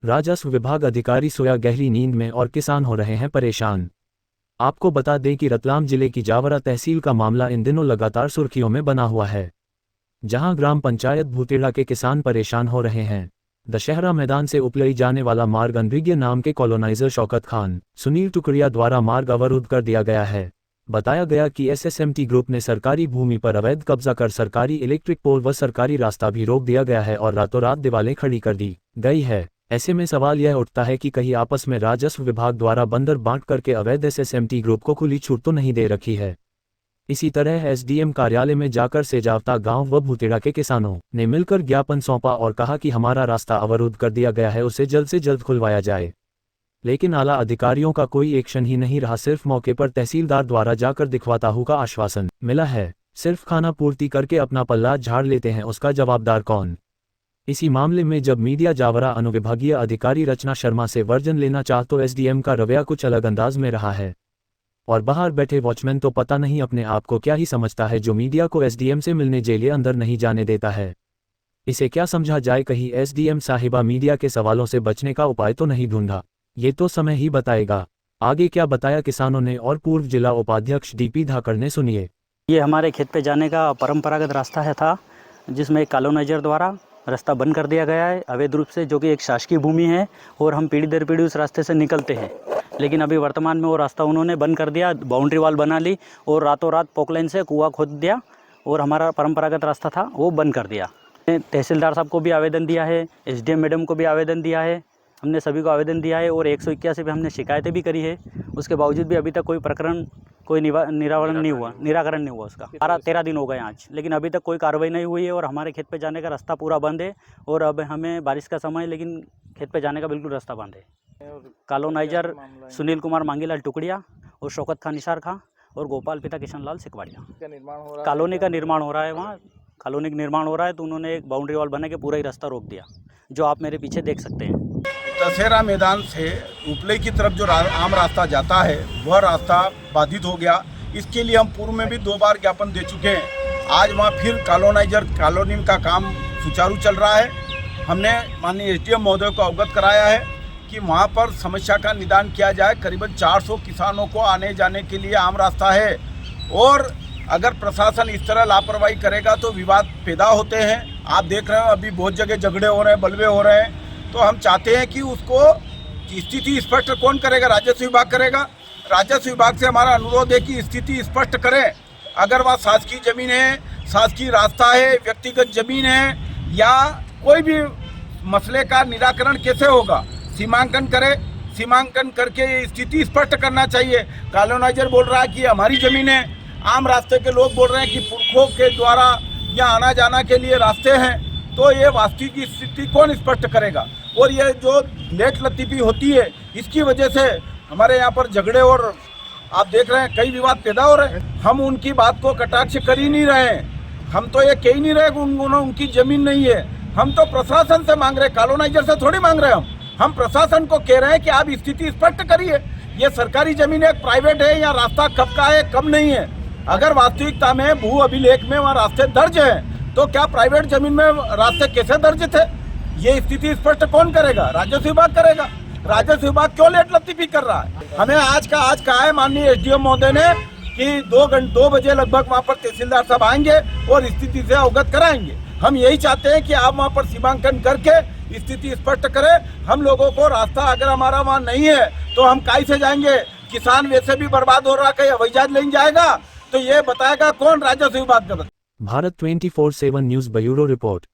राजस्व विभाग अधिकारी सोया गहरी नींद में और किसान हो रहे हैं परेशान। आपको बता दें कि रतलाम जिले की जावरा तहसील का मामला इन दिनों लगातार सुर्खियों में बना हुआ है, जहां ग्राम पंचायत भूतेड़ा के किसान परेशान हो रहे हैं। दशहरा मैदान से उपलई जाने वाला मार्ग अनभिज्ञ नाम के कॉलोनाइजर शौकत खान, सुनील टुकड़िया द्वारा मार्ग अवरुद्ध कर दिया गया है। बताया गया कि एसएसएमटी ग्रुप ने सरकारी भूमि पर अवैध कब्जा कर सरकारी इलेक्ट्रिक पोल व सरकारी रास्ता भी रोक दिया गया है और रातों रात दीवारें खड़ी कर दी गई है। ऐसे में सवाल यह उठता है कि कहीं आपस में राजस्व विभाग द्वारा बंदर बांट करके अवैध एसएसएमटी ग्रुप को खुली छूट तो नहीं दे रखी है। इसी तरह एसडीएम कार्यालय में जाकर सेजावता गांव व भूतेड़ा के किसानों ने मिलकर ज्ञापन सौंपा और कहा कि हमारा रास्ता अवरुद्ध कर दिया गया है, उसे जल्द से जल्द खुलवाया जाए। लेकिन आला अधिकारियों का कोई एक्शन ही नहीं रहा। सिर्फ मौके पर तहसीलदार द्वारा जाकर दिखवाता हूँ का आश्वासन मिला है। सिर्फ खाना पूर्ति करके अपना पल्ला झाड़ लेते हैं, उसका जवाबदार कौन? इसी मामले में जब मीडिया जावरा अनुविभागीय अधिकारी रचना शर्मा से वर्जन लेना चाह तो एसडीएम का रवैया कुछ अलग अंदाज में रहा है और बाहर बैठे वॉचमैन तो पता नहीं अपने आप को क्या ही समझता है, जो मीडिया को एसडीएम से मिलने जेल अंदर नहीं जाने देता है। इसे क्या समझा जाए? कहीं एसडीएम साहिबा मीडिया के सवालों से बचने का उपाय तो नहीं ढूंढा? ये तो समय ही बताएगा। आगे क्या बताया किसानों ने और पूर्व जिला उपाध्यक्ष डीपी धाकड़ ने, सुनिए। ये हमारे खेत पे जाने का परंपरागत रास्ता था, जिसमें एक कॉलोनाइजर द्वारा रास्ता बंद कर दिया गया है अवैध रूप से, जो कि एक शासकीय भूमि है और हम पीढ़ी दर पीढ़ी उस रास्ते से निकलते हैं। लेकिन अभी वर्तमान में वो रास्ता उन्होंने बंद कर दिया, बाउंड्री वॉल बना ली और रातों रात पोकलाइन से कुआं खोद दिया और हमारा परंपरागत रास्ता था वो बंद कर दिया। तहसीलदार साहब को भी आवेदन दिया है, एसडीएम मैडम को भी आवेदन दिया है, हमने सभी को आवेदन दिया है और 181 पे हमने शिकायतें भी करी है। उसके बावजूद भी अभी तक कोई प्रकरण, कोई निराकरण नहीं हुआ उसका। 13 दिन हो गए आज, लेकिन अभी तक कोई कार्रवाई नहीं हुई है और हमारे खेत पे जाने का रास्ता पूरा बंद है। और अब हमें बारिश का समय है, लेकिन खेत पे जाने का बिल्कुल रास्ता बंद है। कॉलोनाइजर सुनील कुमार मांगीलाल टुकड़िया और शौकत खान निसार खां और गोपाल पिता किशन लाल सिकवाड़िया। कॉलोनी का निर्माण हो रहा है, वहाँ कॉलोनी का निर्माण हो रहा है, तो उन्होंने एक बाउंड्री वॉल बना के पूरा ही रास्ता रोक दिया, जो आप मेरे पीछे देख सकते हैं। दशहरा मैदान से उपले की तरफ जो आम रास्ता जाता है वह रास्ता बाधित हो गया। इसके लिए हम पूर्व में भी 2 बार ज्ञापन दे चुके हैं। आज वहाँ फिर कॉलोनाइजर कॉलोनी का काम सुचारू चल रहा है। हमने माननीय एसडीएम महोदय को अवगत कराया है कि वहाँ पर समस्या का निदान किया जाए। करीबन 400 किसानों को आने जाने के लिए आम रास्ता है और अगर प्रशासन इस तरह लापरवाही करेगा तो विवाद पैदा होते हैं। आप देख रहे हो अभी बहुत जगह झगड़े हो रहे हैं, बलवे हो रहे हैं। तो हम चाहते हैं कि उसको स्थिति स्पष्ट कौन करेगा? राजस्व विभाग करेगा। राजस्व विभाग से हमारा अनुरोध है कि स्थिति स्पष्ट करें। अगर वहाँ शासकीय जमीन है, शासकीय रास्ता है, व्यक्तिगत जमीन है या कोई भी मसले का निराकरण कैसे होगा? सीमांकन करे, सीमांकन करके स्थिति स्पष्ट करना चाहिए। कॉलोनाइजर बोल रहा है कि हमारी जमीन है, आम रास्ते के लोग बोल रहे हैं कि पुरखों के द्वारा यहाँ आना जाना के लिए रास्ते हैं। तो ये वास्तविक स्थिति कौन स्पष्ट करेगा? और ये जो लेट लतीफ़ी होती है, इसकी वजह से हमारे यहाँ पर झगड़े और आप देख रहे हैं कई विवाद पैदा हो रहे हैं। हम उनकी बात को कटाक्ष कर ही नहीं रहे हैं। हम तो ये कह ही नहीं रहे कि उनकी ज़मीन नहीं है। हम तो प्रशासन से मांग रहे हैं, कॉलोनाइजर से थोड़ी मांग रहे हैं। हम प्रशासन को कह रहे हैं कि आप स्थिति स्पष्ट करिए। ये सरकारी ज़मीन है, प्राइवेट है, या रास्ता कब का है कब नहीं है? अगर वास्तविकता में भू अभिलेख में वहाँ रास्ते दर्ज है तो क्या प्राइवेट जमीन में रास्ते कैसे दर्ज थे? ये स्थिति स्पष्ट कौन करेगा? राजस्व विभाग करेगा। राजस्व विभाग क्यों लेट लतीफी कर रहा है? हमें आज कहा है माननीय एसडीएम महोदय ने कि 2 बजे लगभग वहाँ पर तहसीलदार साहब आएंगे और स्थिति से अवगत कराएंगे। हम यही चाहते हैं कि आप वहाँ पर सीमांकन करके स्थिति स्पष्ट करें। हम लोगों को रास्ता अगर हमारा वहाँ नहीं है तो हम काई से जाएंगे? किसान वैसे भी बर्बाद हो रहा है, अवैजाज लेने जाएगा तो ये बताएगा कौन? राजस्व विभाग का। Bharat 24/7 news bureau report.